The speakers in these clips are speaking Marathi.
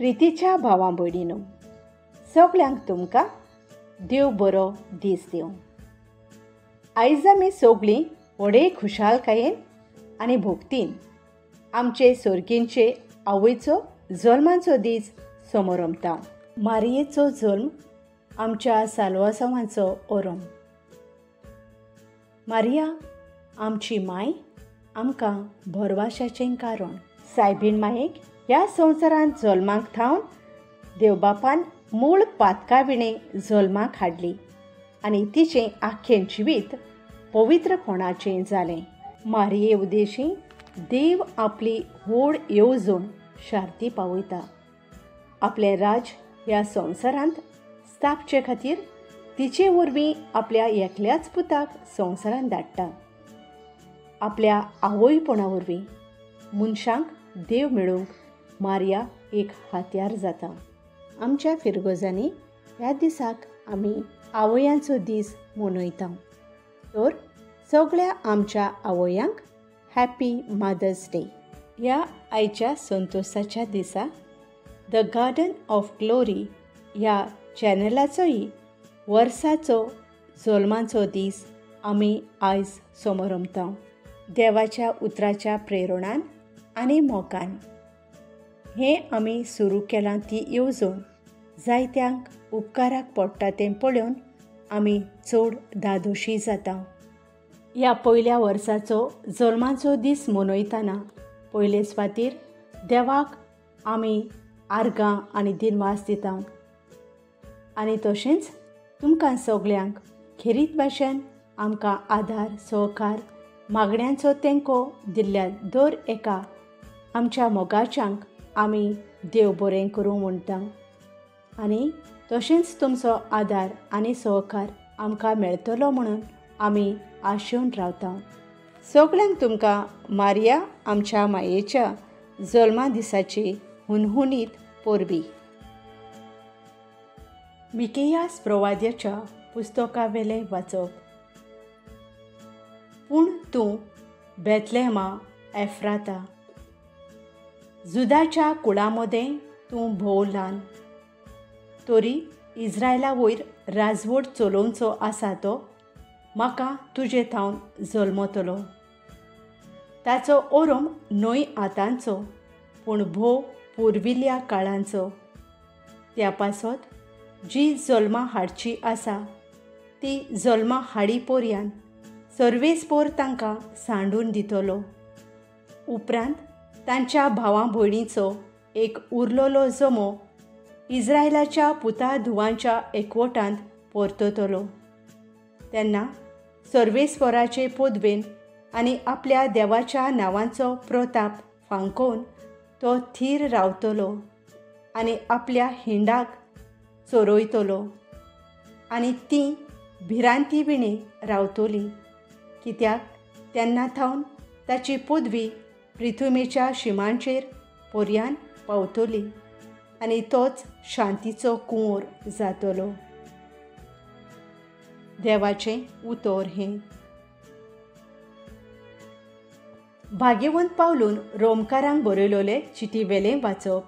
प्रितीच्या भावां भयणीनो, सगल्यांक तुमकां देव बरो दीस दिवं. आयज आमी सगळीं व्हडे खुशालकायेन आनी भोगतीन आमचे सर्गींचे आवयचो जल्माचो दीस समोरमता. मारयेचो जल्म आमच्या साल्वासांवांचो ओरम. मारिया आमची माय आमकां भरवशाचें कारण. सायबीण मायेक ह्या संवसारांत जल्माक थावन देवबापान मूळ पातकाविणे जल्माक हाडली आनी तिचें आख्खें जिवीत पवित्रपणाचें जालें. मारये उद्देशी देव आपली व्हड येवजण शार्ती पावयता. आपलें राज ह्या संवसारांत स्थापचे खातीर तिचे वरवीं आपल्या एकल्याच पुताक संवसारांत धाडटा. आपल्या आवयपणा वरवीं मनशांक देव मेळूंक मारिया एक हात्यार जाता. आमच्या फिरगोजांनी ह्या दिसाक आमी आवयांचो दीस मनयता. तर सगळ्या आमच्या आवयांक हॅपी मदर्स डे. ह्या आयच्या संतोशाच्या दिसा द गार्डन ऑफ ग्लोरी ह्या चॅनलाचोय वर्साचो जल्माचो दीस आमी आयज समोरमता. देवाच्या उतराच्या प्रेरणान आनी मोगान हें आमी सुरू केलां ती येवजण जायत्यांक उपकाराक पडटा तें पळोवन आमी चड धादोशी जाता. ह्या पयल्या वर्साचो जल्माचो दीस मनयतना पयले सुवातेर देवाक आमी आर्गां आनी दिनवास दिता आनी तशेंच तुमकां सगल्यांक खेरीत भाशेन आमकां आदार सहकार मागण्यांचो तेंको दिल्ल्या दर एका आमच्या मोगाच्यांक आमी देव बरें करूं म्हणटा आनी तशेंच तुमचो आदार आनी सहकार आमकां मेळटलो म्हणून आमी आशेवन रावता. सगल्यांक तुमकां मारिया आमच्या मायेच्या जल्मा दिसाची हुनहुनीत परबी. मिकेयास प्रवाद्याच्या पुस्तका वेले वाचप. पूण तूं बेथलेहमा एफ्राता, जुदाच्या कुळामदें तूं भोव ल्हान, तरी इस्रायला वयर राजवट चलोवचो आसा तो म्हाका तुजे थावन जल्मतलो. ताचो ओरम न्हय आतांचो पूण भोव पुर्विल्ल्या काळांचो. त्या पासत जी जल्मां हाडची आसा ती जल्मां हाडी पर्यान सर्वेस्पोर तांकां सांडून दितलो. उपरांत तांच्या भावां भयणीचो एक उरलोलो जमो इस्रायलाच्या पुता धुवांच्या एकवटांत परततलो. तेन्ना सर्वेस्पराचे पदवेन आनी आपल्या देवाच्या नांवांचो प्रताप फांकोवन तो थीर रावतलो आनी आपल्या हिंडाक चोरयतलो आनी तीं भिरांती विणे रावतलीं, कित्याक तेन्ना थावन ताची पदवी पृथ्वीच्या शिमांचेर पर्यान पावतली आनी तोच शांतीचो कुंवर जातलो. देवाचें उतर हें. भाग्यवंत पावलून रोमकारांक बरयलोले चिटी वेलें वाचप.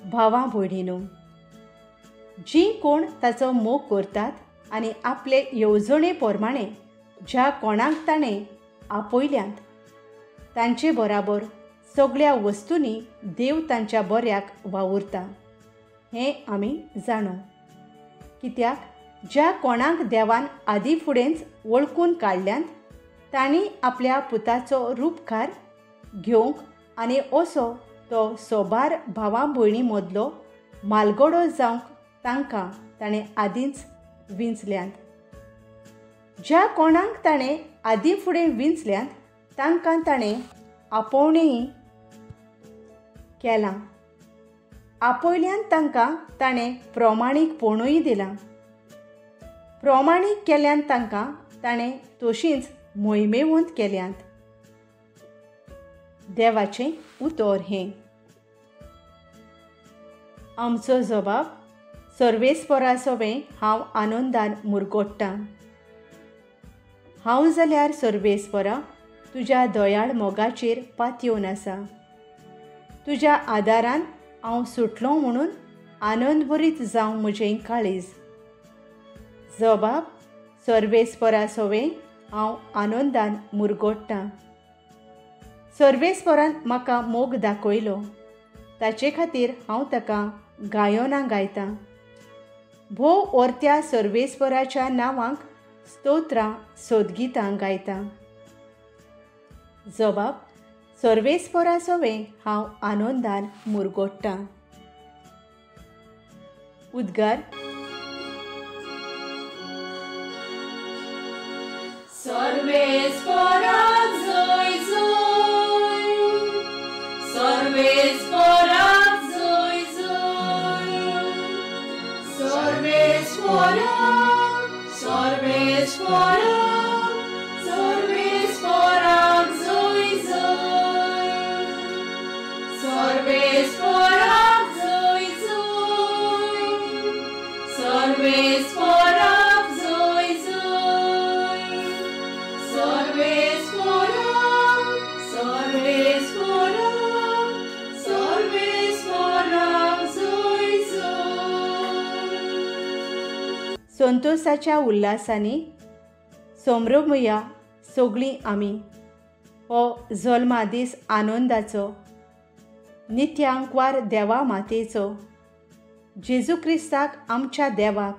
भावां भयणीनो, जीं कोण ताचो मोग करतात आनी आपले येवजणे प्रमाणें ज्या कोणाक ताणें आपयल्यांत तांचे बराबर सगळ्या वस्तूंनी देव तांच्या बऱ्याक वावुरता हें आमी जाणो. कित्याक ज्या कोणाक देवान आदी फुडेंच वळखून काडल्यांत तांणी आपल्या पुताचो रूपकार घेवंक आनी असो तो सोबार भावां भयणी मदलो मालगडो जावंक तांकां ताणें आदींच विंचल्यांत. ज्या कोणाक ताणें आदीं फुडें विंचल्यांत तांकां ताणें आपोवणेंय केलां. आपयल्यांत तांकां ताणें प्रमाणीकपणूय दिलां. प्रमाणीक केल्यांत तांकां ताणें तशींच मोहिमेवंत केल्यांत. देवाचें उतर हें. आमचो जबाब सर्वेस्परासोवें हांव आनंदान मुरगोडटां. हांव जाल्यार सर्वेस्परा तुज्या दयाळ मोगाचेर पातयेवन आसा. तुज्या आदारान हांव सुटलों म्हणून आनंद भरीत जावं म्हजें काळीज. जबाब सर्वेस्परा सोवें हांव आनंदान मुरगोडटां. सर्वेस्परान म्हाका मोग दाखयलो, ताचे खातीर हांव ताका गायोनां गायतां. भोव ओर्त्या सर्वेस्पराच्या नांवांक स्तोत्रां सोदगितां गायतां. जबाब सर्वेस्परा सोवें हांव आनंदान मुरगोडटां. उद्गार. सर्वेस्पराक जय जय, सर्वेस्पराक जय जय, सर्वेस्पराक, सर्वेस्पराक, सर्वेस्पराक जय जय, सर्वेस्पराक जय जय, सर्वेस्पराक जय जय, सर्वेस्पराक, सर्वेस्पराक, सर्वेस्पराक जय जय. संतोषाच्या उल्हासांनी सोमरमुया सगळीं आमी हो जल्मा दीस आनंदाचो, नित्यांकवार देवा मातेचो, जेजू क्रिस्ताक आमच्या देवाक,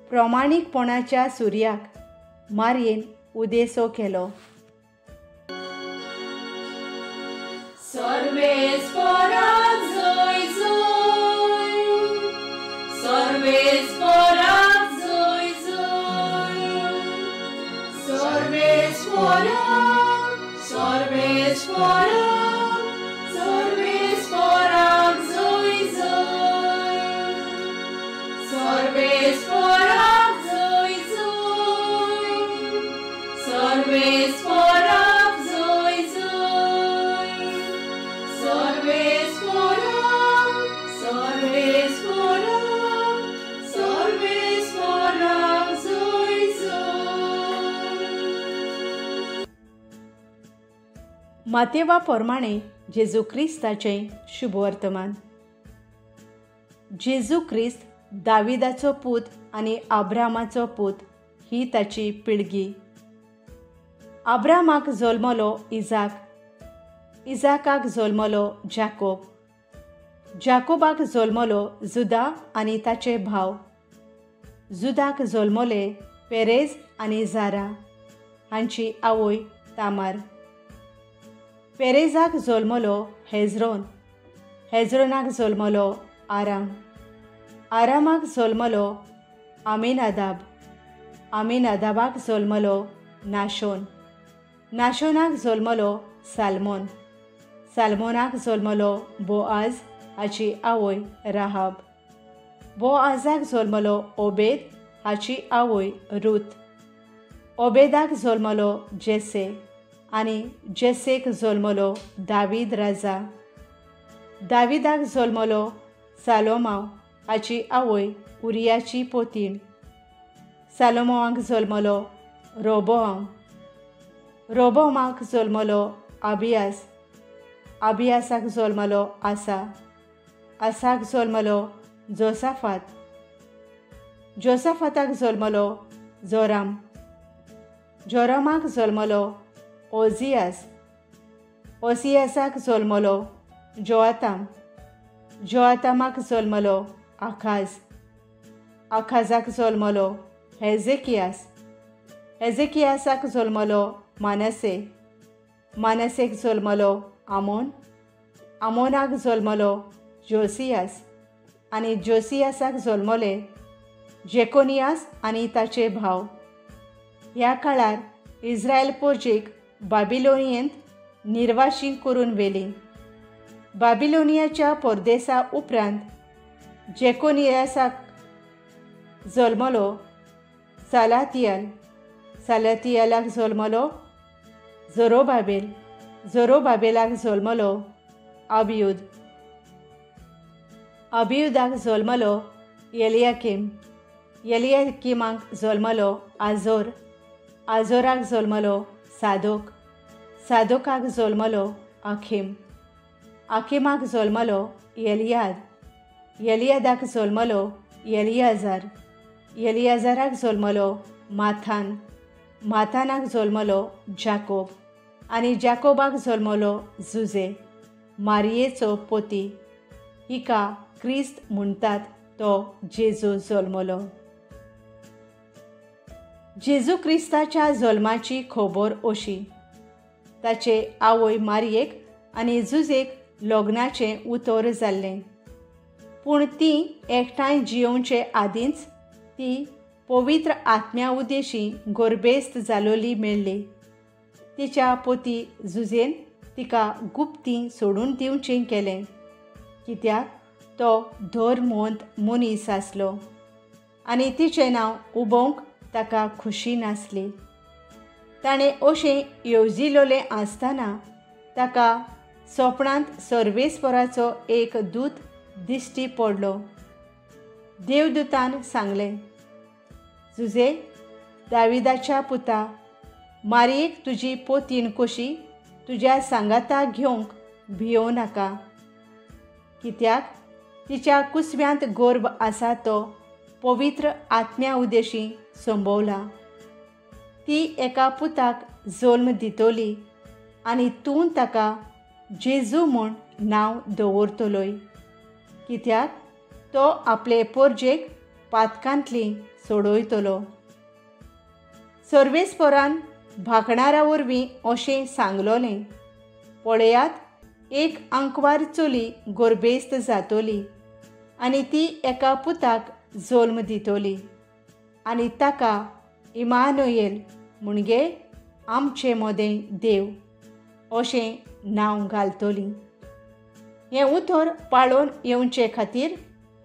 प्रमाणीकपणाच्या सुर्याक मारयेन उदेसो केलो. सर्वेस्पराक जय जय, सर्वेस्पराक जय जय, सर्वेस्पराक, सर्वेस्पराक, सर्वेस्पराक जय जय, सर्वेस्पराक जय जय, सर्वेस्पराक जय जय, सर्वेस्पराक, सर्वेस्पराक, सर्वेस्पराक जय जय. मातेवा प्रमाणे जेजू क्रिस्ताचें शुभवर्तमान. जेजू क्रिस्त दाविदाचो पूत आनी आब्रामाचो पूत ही ताची पिळगी. आब्रामाक जल्मलो इजाक, इजाकाक जल्मलो जाकोब, जाकोबाक जल्मलो जुदा आनी ताचे भाव, जुदाक जल्मले पेरेज आनी जारा हांची आवय तामार. पेरेजाक जल्मलो हेजरोन, हेजरोनाक जल्मलो आराम, आरामाक जल्मलो आमिनादाब, आमिनादाबाक जल्मलो नाशोन, नाशोनाक जल्मलो सालमोन, सालमोनाक जल्मलो बोआज हाची आवय राहाब, बोआजाक जल्मलो ओबेद हाची आवय रूथ, ओबेदाक जल्मलो जेसे आनी जेसेक जल्मलो दावीद राजा, दाविदाक जल्मलो सालोमाव हाची आवय उरियाची पोतीण, सालोमोवाक जल्मलो रोबोआम, रोबोमाक जल्मलो आबियास, आबियासाक जल्मलो आसा, आसाक जल्मलो जोसाफात, जोसाफाताक जल्मलो जोराम, जोरामाक जल्मलो ओजियास, ओसियासाक जल्मलो जोआताम, जोआतामाक जल्मलो आखाज, आखाजाक जल्मलो हेजेकियास, हेजेकियासाक जल्मलो मानसे, मानसेक जल्मलो आमोन, आमोनाक जल्मलो जोसियास आनी जोसियासाक जल्मले जेकोनियास आनी ताचे भाव. ह्या काळार इस्रायल पोरजेक बाबिलोनियेंत निर्वाशीं करून व्हेली. बाबिलोनियाच्या परदेसा उपरांत जेकोनियासाक जल्मलो सालातियाल, सालातियालाक जल्मलो झरोबाबेल, झरोबाबेलाक जल्मलो अबियूद, अबियूदाक जल्मलो एलियाकीम, एलियाकीमाक जल्मलो आजोर, आजोराक जल्मलो सादोक, सादोकाक जल्मलो अखीम, आकिमाक जल्मलो एलियाद, एलियादाक जल्मलो एलियाजार, एलियाजाराक जल्मलो माथान, माथानाक जल्मलो जाकोब आनी जाकोबाक जल्मलो जुजे, मारयेचो पोती. हिका क्रिस्त म्हणटात तो जेजू जल्मलो. जेजू क्रिस्ताच्या जल्माची खबर अशी. ताचे आवय मारयेक आनी जुजेक लग्नाचें उतर जाल्लें, पूण तीं एकठांय जियोवचे आदींच ती पवित्र आत्म्या उदेशी गर्भेस्त जालोली मेळ्ळी. तिच्या पोती जुजेन तिका गुप्ती सोडून दिवचें केलें, कित्याक तो धर्मवंत मनीस आसलो आनी तिचें नांव उबोवंक ताका खुशी नासली. ताणें अशें येवजिलोलें आसतना ताका सपनांत सर्वेस्पराचो एक दूत दिश्टी पडलो. देवदूतान सांगलें, जुजे, दाविदाच्या पुता, मारयेक तुजी पोतीन कशी तुज्या सांगाता घेवंक भियोव नाका, कित्याक तिच्या कुसव्यांत गर्भ आसा तो पवित्र आत्म्या उदेशी संभोवला. ती एका पुताक जल्म दितली आनी तूं ताका जेजू म्हूण नांव दवरतलोय, कित्याक तो आपले पोरजेक पातकांतली सोडयतलो. सर्वेस्परान भाकणारा वरवीं अशें सांगलोलें, पळयात, एक आंकवार चली गर्भेस्त जातली आनी ती एका पुताक जल्म दितली आनी ताका इमानुएल म्हणजे आमचे मोदें देव अशें नांव घालतली. हें उतर पाळोवन येवचे खातीर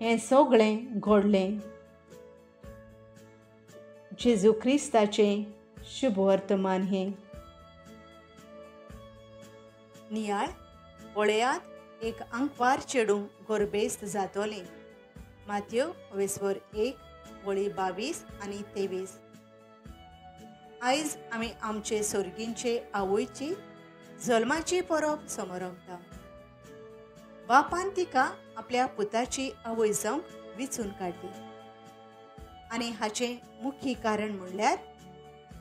हें सगळें घडलें. जेजू क्रिस्ताचें शुभ वर्तमान हें. नियाळ, पळयात, एक आंकवार चेडूं गर्भेस्त जातलें. माथ्यो 1:22 आनी 23. आयज आमी आमचे सर्गींचे आवयची जल्माची परब समरमता. बापान तिका आपल्या पुताची आवय जावंक विचून काडली आनी हाचें मुख्य कारण म्हणल्यार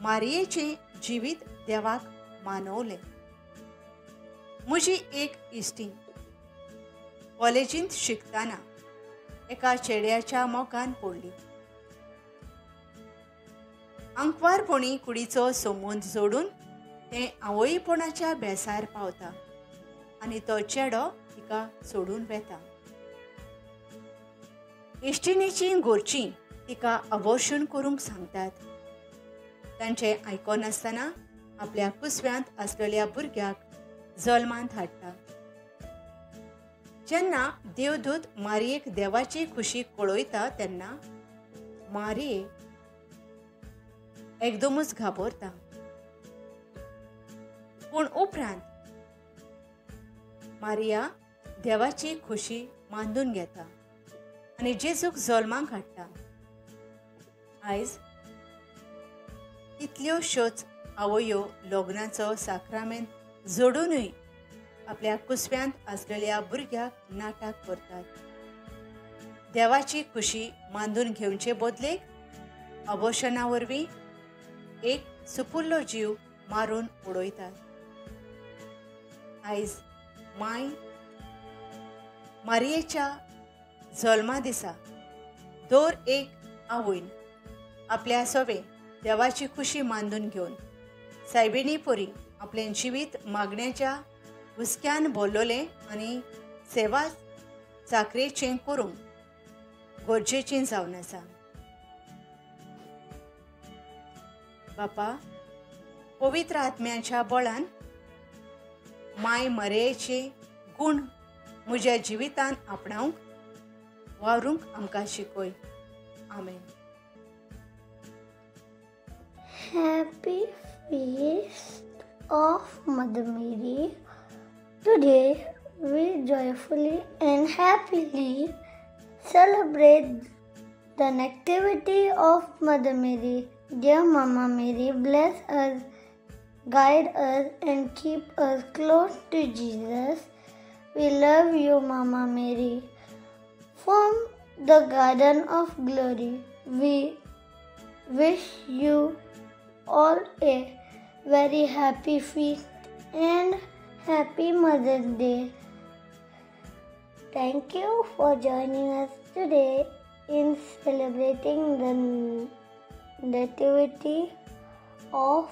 मारयेचें जिवीत देवाक मानवलें. म्हजी एक इश्टीण कॉलेजींत शिकतना एका चेड्याच्या मोगान पडली. आंकवारपणी कुडीचो संबंद जोडून तें आवयपणाच्या बेसार पावता आनी तो चेडो तिका सोडून वेता. इश्टिणीचीं घरचीं तिका अबॉर्शन करूंक सांगतात. तांचें आयकोनासतना आपल्या कुसव्यांत आसलेल्या भुरग्याक जल्मांत हाडटा. जेन्ना देवदूत मारयेक देवाची खुशी कळयता तेन्ना मारये एकदमूच घाबरता, पूण उपरांत मारिया देवाची खुशी मांडून घेता आनी जेजूक जल्माक हाडटा. आयज कितल्योश्योच आवयो लग्नाचो साक्रामेंत जोडूनय आपल्या कुसव्यांत आसलेल्या भुरग्याक नाटक करतात. देवाची खुशी मांडून घेवचे बदलेक अबॉर्शना वरवीं एक सुपुल्लो जीव मारून उडयतात. आयज माय मारयेच्या जल्मा दिसा दर एक आवयन आपल्या सवे देवाची खुशी मांडून घेवन सायबिणी परी आपलें जिवीत मागण्याच्या हुस्क्यान भरलोलें आनी सेवा चाकरेचें करूंक गरजेचें जावन आसा. बापा, पवित्र आत्म्याच्या बळान माय मरयेचे गूण म्हज्या जिवितान आपणावंक वावरूंक आमकां शिकय. आमेन. Happy Feast of Mother Mary. Today we joyfully and happily celebrate the Nativity of Mother Mary. Dear Mama Mary, bless us, guide us and keep us close to Jesus. We love you, Mama Mary. From the Garden of Glory, we wish you all a very happy feast and happy Mother's Day. Thank you for joining us today in celebrating the Nativity of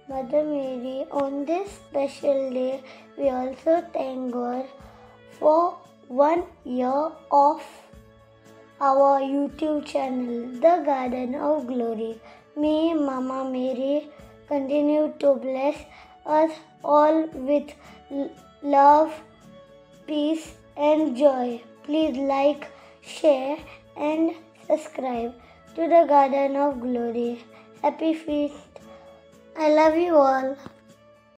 Mother Mary. On this special day, we also thank God for 1 year of our YouTube channel, The Garden of Glory. May Mama Mary continue to bless us all with love, peace, and joy. Please like, share, and subscribe to The Garden of Glory. Happy feast. I love you all.